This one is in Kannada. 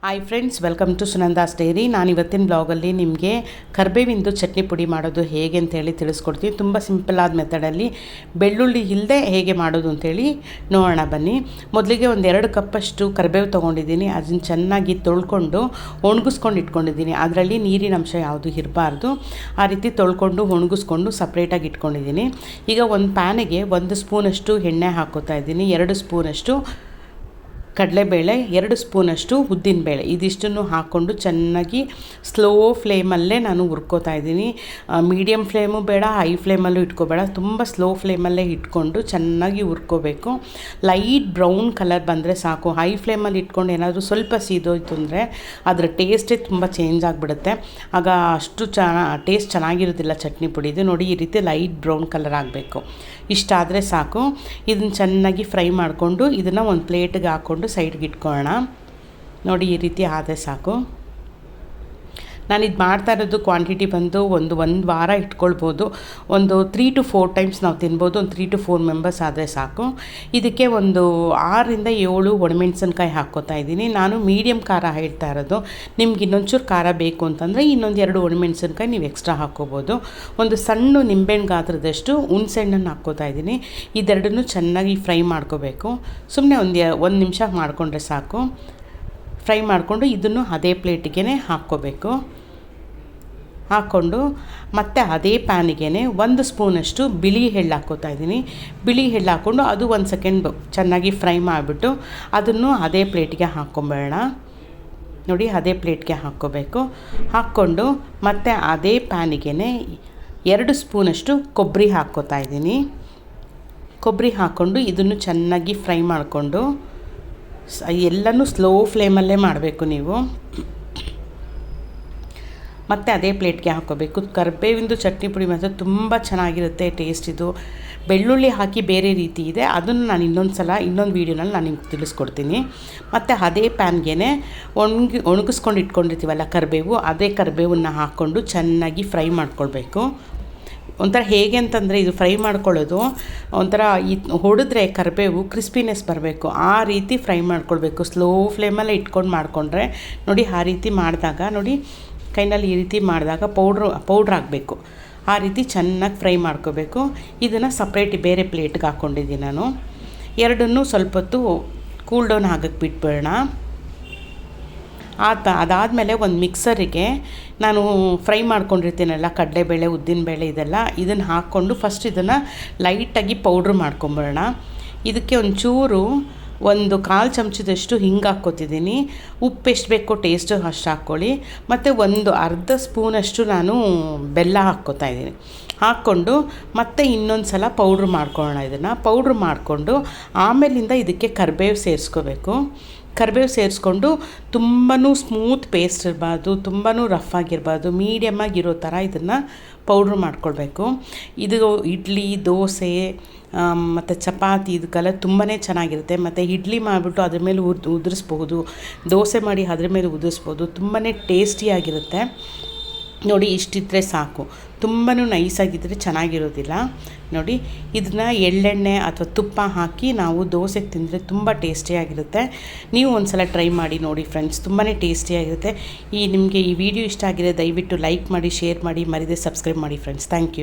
Hi friends, welcome to Sunanda's diary. ನಾನು ಇವತ್ತಿನ ಬ್ಲಾಗಲ್ಲಿ ನಿಮಗೆ ಕರಿಬೇವಿಂದು ಚಟ್ನಿ ಪುಡಿ ಮಾಡೋದು ಹೇಗೆ ಅಂತೇಳಿ ತಿಳಿಸ್ಕೊಡ್ತೀನಿ. ತುಂಬ ಸಿಂಪಲ್ಲಾದ ಮೆಥಡಲ್ಲಿ ಬೆಳ್ಳುಳ್ಳಿ ಇಲ್ಲದೆ ಹೇಗೆ ಮಾಡೋದು ಅಂತೇಳಿ ನೋಡೋಣ ಬನ್ನಿ. ಮೊದಲಿಗೆ ಒಂದು 2 ಕಪ್ಪಷ್ಟು ಕರಿಬೇವು ತೊಗೊಂಡಿದ್ದೀನಿ. ಅದನ್ನು ಚೆನ್ನಾಗಿ ತೊಳ್ಕೊಂಡು ಒಣಗಿಸ್ಕೊಂಡು ಇಟ್ಕೊಂಡಿದ್ದೀನಿ. ಅದರಲ್ಲಿ ನೀರಿನ ಅಂಶ ಯಾವುದು ಇರಬಾರ್ದು. ಆ ರೀತಿ ತೊಳ್ಕೊಂಡು ಒಣಗಿಸ್ಕೊಂಡು ಸಪ್ರೇಟಾಗಿ ಇಟ್ಕೊಂಡಿದ್ದೀನಿ. ಈಗ ಒಂದು ಪ್ಯಾನಿಗೆ 1 ಸ್ಪೂನಷ್ಟು ಎಣ್ಣೆ ಹಾಕ್ಕೋತಾ ಇದ್ದೀನಿ. 2 ಸ್ಪೂನಷ್ಟು ಕಡಲೆಬೇಳೆ, 2 ಸ್ಪೂನಷ್ಟು ಉದ್ದಿನಬೇಳೆ, ಇದಿಷ್ಟನ್ನು ಹಾಕ್ಕೊಂಡು ಚೆನ್ನಾಗಿ ಸ್ಲೋ ಫ್ಲೇಮಲ್ಲೇ ನಾನು ಹುರ್ಕೋತಾ ಇದ್ದೀನಿ. ಮೀಡಿಯಮ್ ಫ್ಲೇಮು ಬೇಡ, ಹೈ ಫ್ಲೇಮಲ್ಲೂ ಇಟ್ಕೋಬೇಡ, ತುಂಬ ಸ್ಲೋ ಫ್ಲೇಮಲ್ಲೇ ಇಟ್ಕೊಂಡು ಚೆನ್ನಾಗಿ ಹುರ್ಕೋಬೇಕು. ಲೈಟ್ ಬ್ರೌನ್ ಕಲರ್ ಬಂದರೆ ಸಾಕು. ಹೈ ಫ್ಲೇಮಲ್ಲಿ ಇಟ್ಕೊಂಡು ಏನಾದರೂ ಸ್ವಲ್ಪ ಸೀದೋಯ್ತು ಅಂದರೆ ಅದರ ಟೇಸ್ಟೇ ತುಂಬ ಚೇಂಜ್ ಆಗಿಬಿಡುತ್ತೆ. ಆಗ ಅಷ್ಟು ಟೇಸ್ಟ್ ಚೆನ್ನಾಗಿರೋದಿಲ್ಲ ಚಟ್ನಿ ಪುಡಿದು. ನೋಡಿ, ಈ ರೀತಿ ಲೈಟ್ ಬ್ರೌನ್ ಕಲರ್ ಆಗಬೇಕು. ಇಷ್ಟಾದರೆ ಸಾಕು. ಇದನ್ನು ಚೆನ್ನಾಗಿ ಫ್ರೈ ಮಾಡಿಕೊಂಡು ಇದನ್ನು ಒಂದು ಪ್ಲೇಟ್ಗೆ ಹಾಕ್ಕೊಂಡು ಸೈಡ್ಗೆ ಇಟ್ಕೊಳ್ಳೋಣ. ನೋಡಿ, ಈ ರೀತಿ ಆದರೆ ಸಾಕು. ನಾನು ಇದು ಮಾಡ್ತಾ ಇರೋದು ಕ್ವಾಂಟಿಟಿ ಬಂದು ಒಂದು ವಾರ ಇಟ್ಕೊಳ್ಬೋದು. ಒಂದು 3 to 4 ಟೈಮ್ಸ್ ನಾವು ತಿನ್ಬೋದು. ಒಂದು 3 to 4 ಮೆಂಬರ್ಸ್ ಆದರೆ ಸಾಕು. ಇದಕ್ಕೆ ಒಂದು 6 ರಿಂದ 7 ಒಣಮೆಣಸಿನ್ಕಾಯಿ ಹಾಕ್ಕೋತಾ ಇದ್ದೀನಿ. ನಾನು ಮೀಡಿಯಮ್ ಖಾರ ಹೇಳ್ತಾ ಇರೋದು. ನಿಮ್ಗೆ ಇನ್ನೊಂಚೂರು ಖಾರ ಬೇಕು ಅಂತಂದರೆ ಇನ್ನೊಂದು 2 ಒಣಮೆಣಸಿನ್ಕಾಯಿ ನೀವು ಎಕ್ಸ್ಟ್ರಾ ಹಾಕ್ಕೋಬೋದು. ಒಂದು ಸಣ್ಣ ನಿಂಬೆಹಣ್ಣು ಗಾತ್ರದಷ್ಟು ಹುಣಸೆಹಣ್ಣನ್ನು ಹಾಕ್ಕೋತಾ ಇದ್ದೀನಿ. ಇದೆರಡನ್ನೂ ಚೆನ್ನಾಗಿ ಫ್ರೈ ಮಾಡ್ಕೋಬೇಕು. ಸುಮ್ಮನೆ ಒಂದು ನಿಮಿಷ ಮಾಡಿಕೊಂಡ್ರೆ ಸಾಕು. ಫ್ರೈ ಮಾಡಿಕೊಂಡು ಇದನ್ನು ಅದೇ ಪ್ಲೇಟಿಗೆ ಹಾಕ್ಕೋಬೇಕು. ಹಾಕ್ಕೊಂಡು ಮತ್ತು ಅದೇ ಪ್ಯಾನಿಗೆ 1 ಸ್ಪೂನಷ್ಟು ಬಿಳಿ ಎಳ್ಳು ಹಾಕ್ಕೋತಾ ಇದ್ದೀನಿ. ಬಿಳಿ ಎಳ್ಳು ಹಾಕ್ಕೊಂಡು ಅದು 1 ಸೆಕೆಂಡ್ ಚೆನ್ನಾಗಿ ಫ್ರೈ ಮಾಡಿಬಿಟ್ಟು ಅದನ್ನು ಅದೇ ಪ್ಲೇಟಿಗೆ ಹಾಕ್ಕೊಂಬೇಡ. ನೋಡಿ, ಅದೇ ಪ್ಲೇಟ್ಗೆ ಹಾಕ್ಕೋಬೇಕು. ಹಾಕ್ಕೊಂಡು ಮತ್ತು ಅದೇ ಪ್ಯಾನಿಗೆ 2 ಸ್ಪೂನಷ್ಟು ಕೊಬ್ಬರಿ ಹಾಕ್ಕೋತಾ ಇದ್ದೀನಿ. ಕೊಬ್ಬರಿ ಹಾಕ್ಕೊಂಡು ಇದನ್ನು ಚೆನ್ನಾಗಿ ಫ್ರೈ ಮಾಡಿಕೊಂಡು ಎಲ್ಲನೂ ಸ್ಲೋ ಫ್ಲೇಮಲ್ಲೇ ಮಾಡಬೇಕು ನೀವು. ಮತ್ತು ಅದೇ ಪ್ಲೇಟ್ಗೆ ಹಾಕ್ಕೋಬೇಕು. ಕರಿಬೇವಿಂದು ಚಟ್ನಿ ಪುಡಿ ಮಾತ್ರ ತುಂಬ ಚೆನ್ನಾಗಿರುತ್ತೆ ಟೇಸ್ಟ್. ಇದು ಬೆಳ್ಳುಳ್ಳಿ ಹಾಕಿ ಬೇರೆ ರೀತಿ ಇದೆ, ಅದನ್ನು ನಾನು ಇನ್ನೊಂದು ವೀಡಿಯೋನಲ್ಲಿ ನಾನು ನಿಮ್ಗೆ ತಿಳಿಸ್ಕೊಡ್ತೀನಿ. ಮತ್ತು ಅದೇ ಪ್ಯಾನ್ಗೆ ಒಣಗಿಸ್ಕೊಂಡು ಇಟ್ಕೊಂಡಿರ್ತೀವಲ್ಲ ಕರಿಬೇವು, ಅದೇ ಕರಿಬೇವನ್ನು ಹಾಕ್ಕೊಂಡು ಚೆನ್ನಾಗಿ ಫ್ರೈ ಮಾಡ್ಕೊಳ್ಬೇಕು. ಒಂಥರ ಹೇಗೆ ಅಂತಂದರೆ ಇದು ಫ್ರೈ ಮಾಡ್ಕೊಳ್ಳೋದು ಒಂಥರ ಹೊಡೆದ್ರೆ ಕರಿಬೇವು ಕ್ರಿಸ್ಪಿನೆಸ್ ಬರಬೇಕು. ಆ ರೀತಿ ಫ್ರೈ ಮಾಡ್ಕೊಳ್ಬೇಕು. ಸ್ಲೋ ಫ್ಲೇಮಲ್ಲೇ ಇಟ್ಕೊಂಡು ಮಾಡಿಕೊಂಡ್ರೆ ನೋಡಿ, ಆ ರೀತಿ ಮಾಡಿದಾಗ ನೋಡಿ ಕೈನಲ್ಲಿ ಈ ರೀತಿ ಮಾಡಿದಾಗ ಪೌಡ್ರ್ ಆಗಬೇಕು. ಆ ರೀತಿ ಚೆನ್ನಾಗಿ ಫ್ರೈ ಮಾಡ್ಕೋಬೇಕು. ಇದನ್ನು ಸಪ್ರೇಟ್ ಬೇರೆ ಪ್ಲೇಟ್ಗೆ ಹಾಕ್ಕೊಂಡಿದ್ದೀನಿ ನಾನು. ಎರಡನ್ನೂ ಸ್ವಲ್ಪ ಹೊತ್ತು ಕೂಲ್ ಡೌನ್ ಆಗಕ್ಕೆ ಬಿಟ್ಬಿಡೋಣ. ಅದಾದಮೇಲೆ ಒಂದು ಮಿಕ್ಸರಿಗೆ ನಾನು ಫ್ರೈ ಮಾಡ್ಕೊಂಡಿರ್ತೀನಲ್ಲ ಕಡಲೆಬೇಳೆ, ಉದ್ದಿನಬೇಳೆ ಇದನ್ನು ಹಾಕ್ಕೊಂಡು ಫಸ್ಟ್ ಇದನ್ನು ಲೈಟಾಗಿ ಪೌಡ್ರ್ ಮಾಡ್ಕೊಂಬಿಡೋಣ. ಇದಕ್ಕೆ ಒಂಚೂರು 1/4 ಚಮಚದಷ್ಟು ಹಿಂಗೆ ಹಾಕ್ಕೋತಿದ್ದೀನಿ. ಉಪ್ಪು ಎಷ್ಟು ಬೇಕೋ ಟೇಸ್ಟು ಅಷ್ಟು ಹಾಕ್ಕೊಳ್ಳಿ. ಮತ್ತು ಒಂದು ಅರ್ಧ ಸ್ಪೂನಷ್ಟು ನಾನು ಬೆಲ್ಲ ಹಾಕ್ಕೋತಾ ಇದ್ದೀನಿ. ಹಾಕ್ಕೊಂಡು ಮತ್ತೆ ಇನ್ನೊಂದು ಸಲ ಪೌಡ್ರ್ ಮಾಡ್ಕೊಳ್ಳೋಣ. ಇದನ್ನು ಪೌಡ್ರ್ ಮಾಡಿಕೊಂಡು ಆಮೇಲಿಂದ ಇದಕ್ಕೆ ಕರಿಬೇವು ಸೇರಿಸ್ಕೋಬೇಕು. ಕರಿಬೇವು ಸೇರಿಸ್ಕೊಂಡು ತುಂಬಾ ಸ್ಮೂತ್ ಪೇಸ್ಟ್ ಇರಬಾರ್ದು, ತುಂಬಾ ರಫ್ ಆಗಿರಬಾರ್ದು, ಮೀಡಿಯಮ್ಮಾಗಿರೋ ಥರ ಇದನ್ನು ಪೌಡ್ರ್ ಮಾಡ್ಕೊಳ್ಬೇಕು. ಇದು ಇಡ್ಲಿ, ದೋಸೆ ಮತ್ತು ಚಪಾತಿ ಇದಕ್ಕೆಲ್ಲ ತುಂಬಾ ಚೆನ್ನಾಗಿರುತ್ತೆ. ಮತ್ತು ಇಡ್ಲಿ ಮಾಡಿಬಿಟ್ಟು ಅದ್ರ ಮೇಲೆ ಉದುರಿಸ್ಬೋದು, ದೋಸೆ ಮಾಡಿ ಅದ್ರ ಮೇಲೆ ಉದುರಿಸ್ಬೋದು. ತುಂಬಾ ಟೇಸ್ಟಿಯಾಗಿರುತ್ತೆ. ನೋಡಿ, ಇಷ್ಟಿದ್ದರೆ ಸಾಕು. ತುಂಬಾ ನೈಸಾಗಿದ್ದರೆ ಚೆನ್ನಾಗಿರೋದಿಲ್ಲ. ನೋಡಿ, ಇದನ್ನ ಎಳ್ಳೆಣ್ಣೆ ಅಥವಾ ತುಪ್ಪ ಹಾಕಿ ನಾವು ದೋಸೆಗೆ ತಿಂದರೆ ತುಂಬ ಟೇಸ್ಟಿಯಾಗಿರುತ್ತೆ. ನೀವು ಒಂದು ಸಲ ಟ್ರೈ ಮಾಡಿ ನೋಡಿ ಫ್ರೆಂಡ್ಸ್, ತುಂಬಾ ಟೇಸ್ಟಿಯಾಗಿರುತ್ತೆ. ನಿಮಗೆ ಈ ವಿಡಿಯೋ ಇಷ್ಟ ಆಗಿದೆ ದಯವಿಟ್ಟು ಲೈಕ್ ಮಾಡಿ, ಶೇರ್ ಮಾಡಿ, ಮರಿದೇ ಸಬ್ಸ್ಕ್ರೈಬ್ ಮಾಡಿ ಫ್ರೆಂಡ್ಸ್. Thank you.